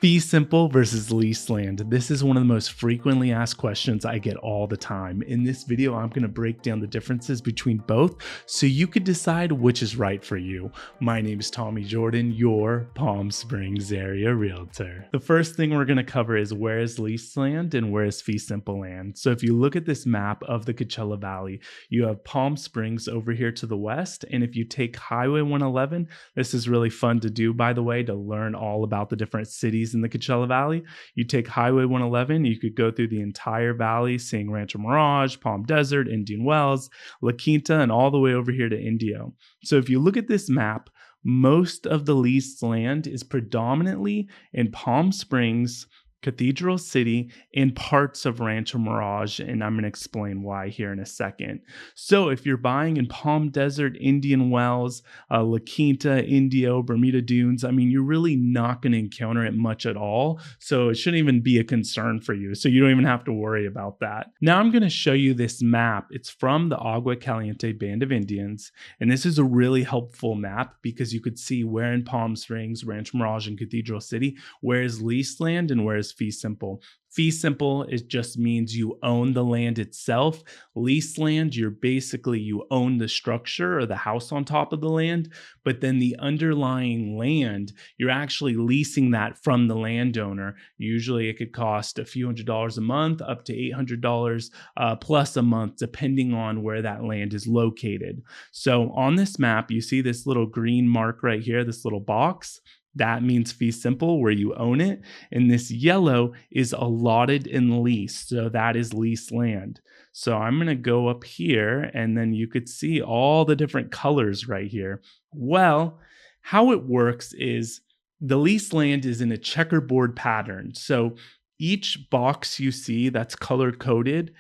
Fee simple versus leased land. This is one of the most frequently asked questions I get all the time. In this video, I'm going to break down the differences between both so you could decide which is right for you. My name is Tommy Jordan, your Palm Springs area realtor. The first thing we're going to cover is where is leased land and where is fee simple land. So if you look at this map of the Coachella Valley, you have Palm Springs over here to the west. And if you take Highway 111, this is really fun to do, by the way, to learn all about the different cities in the Coachella Valley. You take Highway 111, you could go through the entire valley, seeing Rancho Mirage, Palm Desert, Indian Wells, La Quinta, and all the way over here to Indio. So if you look at this map, most of the leased land is predominantly in Palm Springs, Cathedral City, and parts of Rancho Mirage, and I'm going to explain why here in a second. So if you're buying in Palm Desert, Indian Wells, La Quinta, Indio, Bermuda Dunes, I mean, you're really not going to encounter it much at all, so it shouldn't even be a concern for you, so you don't even have to worry about that. Now I'm going to show you this map. It's from the Agua Caliente Band of Indians, and this is a really helpful map because you could see where in Palm Springs, Rancho Mirage, and Cathedral City, where is leased land and where is fee simple. Fee simple, it just means you own the land itself. Leased land, you own the structure or the house on top of the land, but then the underlying land, you're actually leasing that from the landowner. Usually it could cost a few $100s a month, up to $800 plus a month, depending on where that land is located. So on this map, you see this little green mark right here, this little box. That means fee simple, where you own it. And this yellow is allotted and leased. So that is leased land. So I'm going to go up here and then you could see all the different colors right here. Well, how it works is the leased land is in a checkerboard pattern. So each box you see that's color coded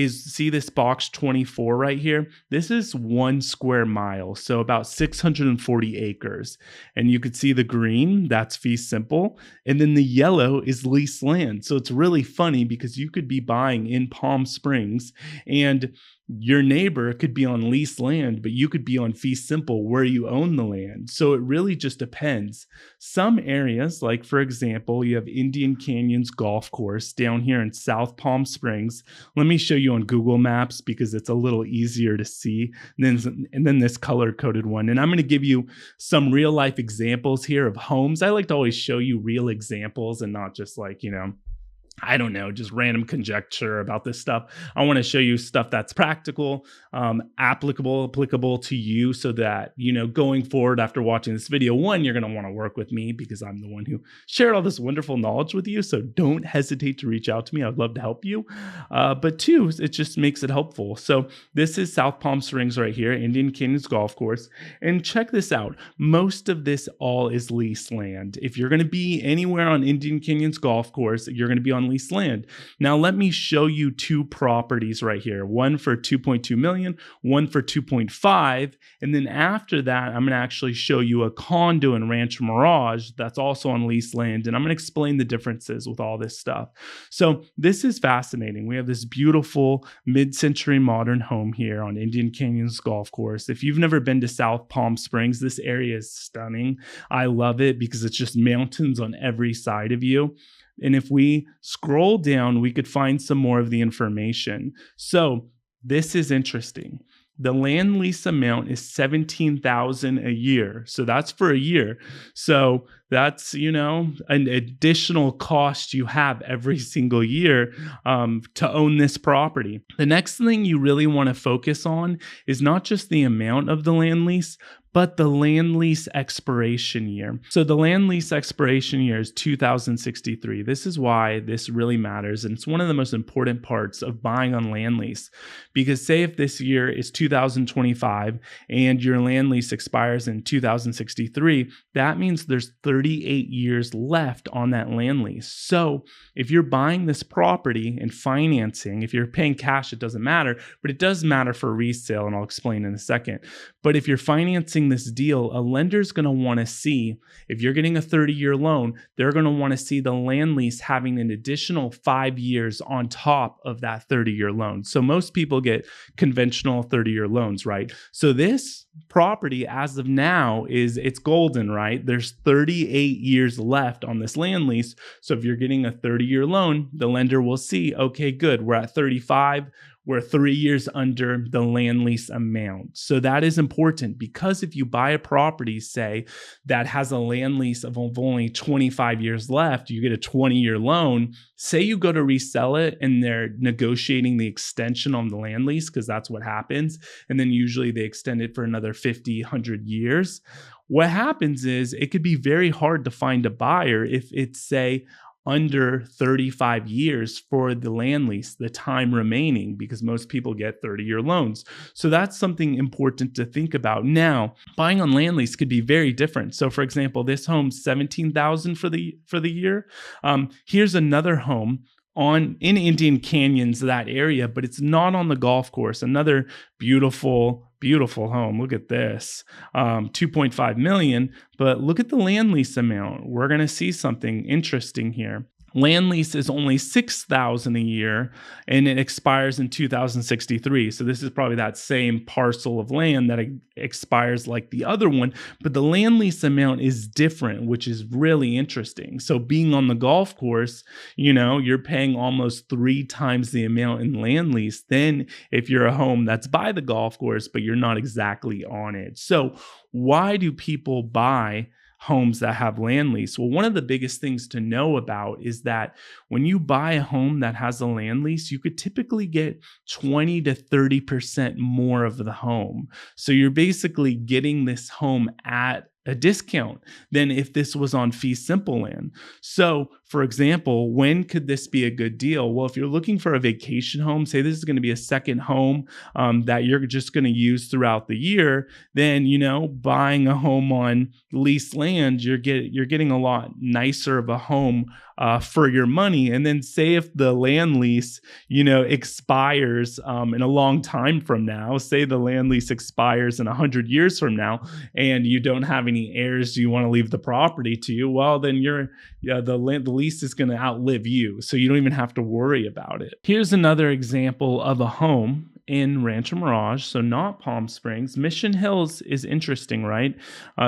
see this box 24 right here? This is 1 square mile, so about 640 acres. And you could see the green, that's fee simple. And then the yellow is leased land. So it's really funny because you could be buying in Palm Springs and your neighbor could be on leased land, but you could be on fee simple where you own the land. So it really just depends. Some areas, like for example, you have Indian Canyons Golf Course down here in South Palm Springs. Let me show you on Google Maps because it's a little easier to see and then this color-coded one. And I'm going to give you some real life examples here of homes. I like to always show you real examples and not just like, I don't know, just random conjecture about this stuff. I want to show you stuff that's practical, applicable to you so that, going forward after watching this video, one, you're going to want to work with me because I'm the one who shared all this wonderful knowledge with you. So don't hesitate to reach out to me. I'd love to help you. But two, it just makes it helpful. So this is South Palm Springs right here, Indian Canyons Golf Course. And check this out. Most of this all is leased land. If you're going to be anywhere on Indian Canyons Golf Course, you're going to be on leased land. Now let me show you two properties right here, one for 2.2 million, one for 2.5, and then after that I'm going to actually show you a condo in Rancho Mirage that's also on leased land, and I'm going to explain the differences with all this stuff. So this is fascinating. We have this beautiful mid-century modern home here on Indian Canyons Golf Course. If you've never been to South Palm Springs, this area is stunning. I love it because it's just mountains on every side of you. And if we scroll down, we could find some more of the information. So this is interesting. The land lease amount is $17,000 a year. So that's for a year. So that's, an additional cost you have every single year to own this property. The next thing you really want to focus on is not just the amount of the land lease, but the land lease expiration year. So the land lease expiration year is 2063. This is why this really matters. And it's one of the most important parts of buying on land lease. Because say if this year is 2025 and your land lease expires in 2063, that means there's 38 years left on that land lease. So if you're buying this property and financing, if you're paying cash, it doesn't matter, but it does matter for resale, and I'll explain in a second. But if you're financing closing this deal, a lender's going to want to see, if you're getting a 30-year loan, they're going to want to see the land lease having an additional 5 years on top of that 30-year loan. So most people get conventional 30-year loans, right? So this property as of now it's golden, right? There's 38 years left on this land lease. So if you're getting a 30-year loan, the lender will see, okay, good, we're at 35. We're 3 years under the land lease amount. So that is important, because if you buy a property, say, that has a land lease of only 25 years left, you get a 20-year loan. Say you go to resell it and they're negotiating the extension on the land lease, because that's what happens. And then usually they extend it for another 50, 100 years. What happens is it could be very hard to find a buyer if it's, say, under 35 years for the land lease, the time remaining, because most people get 30-year loans. So that's something important to think about. Now, buying on land lease could be very different. So for example, this home's $17,000 for the year. Here's another home in Indian Canyons, that area, but it's not on the golf course. Another beautiful home. Look at this, 2.5 million. But look at the land lease amount. We're going to see something interesting here. Land lease is only $6,000 a year, and it expires in 2063. So this is probably that same parcel of land that expires like the other one, but the land lease amount is different, which is really interesting. So being on the golf course, you're paying almost 3 times the amount in land lease than if you're a home that's by the golf course, but you're not exactly on it. So why do people buy homes that have land lease? Well, one of the biggest things to know about is that when you buy a home that has a land lease, you could typically get 20 to 30% more of the home. So you're basically getting this home at a discount than if this was on fee simple land. So for example, when could this be a good deal? Well, if you're looking for a vacation home, say this is going to be a second home that you're just going to use throughout the year, then, buying a home on leased land, you're getting a lot nicer of a home for your money. And then say if the land lease, expires in a long time from now, say the land lease expires in 100 years from now, and you don't have any heirs you want to leave the property to, well, then the lease is going to outlive you. So you don't even have to worry about it. Here's another example of a home in Rancho Mirage, so not Palm Springs. Mission Hills is interesting, right?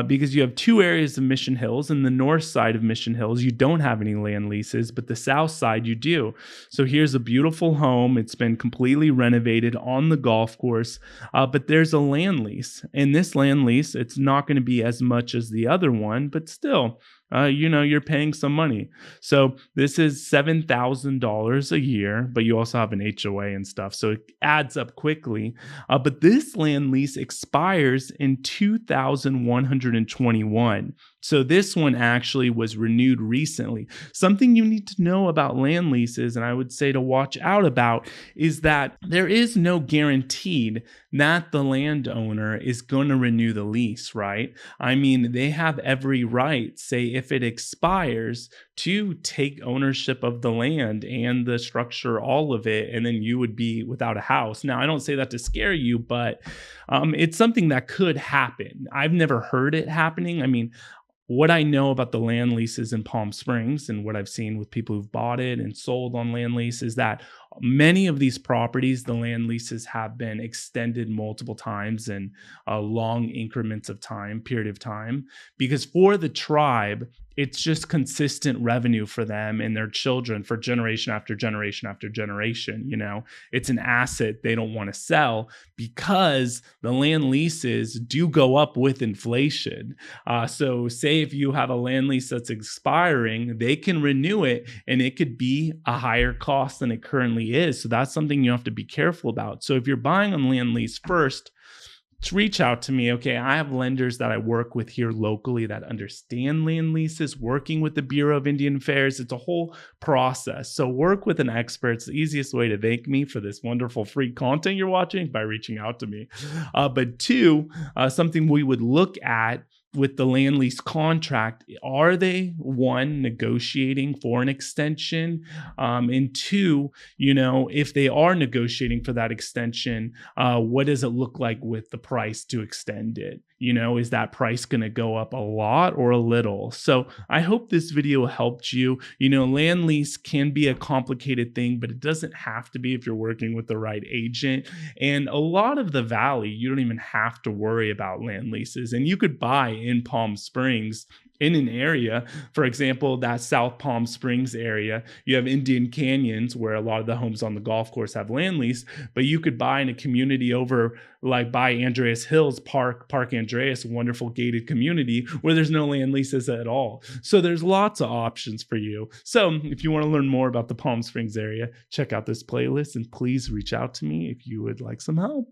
Because you have 2 areas of Mission Hills. In the north side of Mission Hills, you don't have any land leases, but the south side you do. So here's a beautiful home. It's been completely renovated on the golf course, but there's a land lease. And this land lease, it's not going to be as much as the other one, but still, you're paying some money. So this is $7,000 a year, but you also have an HOA and stuff. So it adds up quickly. But this land lease expires in 2121. So this one actually was renewed recently. Something you need to know about land leases, and I would say to watch out about, is that there is no guaranteed that the landowner is going to renew the lease, right? I mean, they have every right, say if it expires, to take ownership of the land and the structure, all of it, and then you would be without a house. Now, I don't say that to scare you, but it's something that could happen. I've never heard it happening. I mean, what I know about the land leases in Palm Springs and what I've seen with people who've bought it and sold on land lease is that many of these properties, the land leases have been extended multiple times in long increments of period of time, because for the tribe, it's just consistent revenue for them and their children for generation after generation after generation. It's an asset they don't want to sell, because the land leases do go up with inflation. So say if you have a land lease that's expiring, they can renew it and it could be a higher cost than it currently is. So that's something you have to be careful about. So if you're buying on land lease, first, reach out to me. Okay, I have lenders that I work with here locally that understand land leases, working with the Bureau of Indian Affairs. It's a whole process. So work with an expert. It's the easiest way to thank me for this wonderful free content you're watching, by reaching out to me. But 2, something we would look at with the land lease contract, are they, 1, negotiating for an extension? And 2, if they are negotiating for that extension, what does it look like with the price to extend it? Is that price going to go up a lot or a little? So I hope this video helped you. Land lease can be a complicated thing, but it doesn't have to be if you're working with the right agent. And a lot of the valley, you don't even have to worry about land leases. And you could buy in Palm Springs in an area, for example, that South Palm Springs area, you have Indian Canyons where a lot of the homes on the golf course have land lease, but you could buy in a community over like by Andreas Hills Park Andreas, a wonderful gated community where there's no land leases at all. So there's lots of options for you. So if you want to learn more about the Palm Springs area, check out this playlist and please reach out to me if you would like some help.